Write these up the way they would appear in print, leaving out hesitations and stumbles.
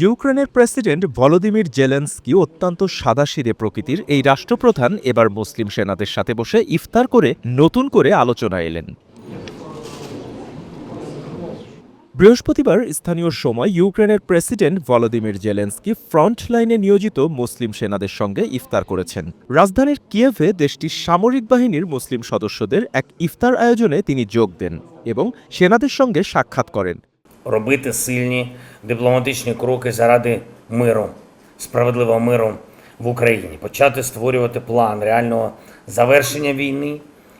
ইউক্রেনের president Volodymyr Zelensky অত্যন্ত সাদাসিধে প্রকৃতির এই রাষ্ট্রপ্রধান এবার মুসলিম সেনাদের সাথে বসে ইফতার করে নতুন করে আলোচনা এলেন। বৃহস্পতিবার স্থানীয় সময় ইউক্রেনের প্রেসিডেন্ট ভলোদিমির জেলেনস্কি ফ্রন্ট লাইনে নিয়োজিত মুসলিম সেনাদের সঙ্গে ইফতার করেছেন। রাজধানীর কিয়েভে দেশটির সামরিক বাহিনীর মুসলিম সদস্যদের এক ইফতার আয়োজনে তিনি যোগ দেন এবং সেনাদের সঙ্গে সাক্ষাৎ করেন। Робити сильні дипломатичні кроки заради миру, справедливого миру в Україні, почати створювати план реального завершення війни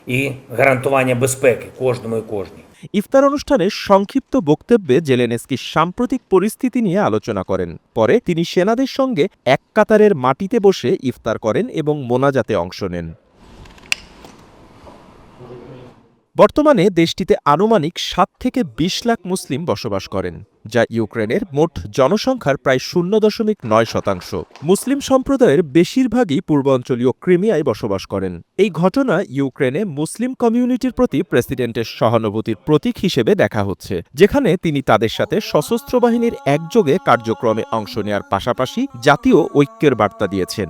і гарантування безпеки кожному і кожній. ইফতার অনুষ্ঠানে সংক্ষিপ্ত বক্তব্যে জেলেনস্কি সাম্প্রতিক পরিস্থিতি নিয়ে আলোচনা করেন। পরে তিনি সেনাদের সঙ্গে এক কাতারের মাটিতে বসে ইফতার করেন এবং মোনাজাতে অংশ নেন। বর্তমানে দেশটিতে আনুমানিক ৭ থেকে ২০ লাখ মুসলিম বসবাস করেন, যা ইউক্রেনের মোট জনসংখ্যার প্রায় ০.৯%। মুসলিম সম্প্রদায়ের বেশিরভাগই পূর্বাঞ্চলীয় ক্রিমিয়ায় বসবাস করেন। এই ঘটনা ইউক্রেনে মুসলিম কমিউনিটির প্রতি প্রেসিডেন্টের সহানুভূতির প্রতীক হিসেবে দেখা হচ্ছে, যেখানে তিনি তাদের সাথে সশস্ত্র বাহিনীর একযোগে কার্যক্রমে অংশ নেওয়ার পাশাপাশি জাতীয় ঐক্যের বার্তা দিয়েছেন।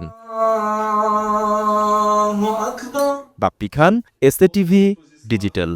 বাপ্পি খান, এসএ টিভি ডিজিটাল।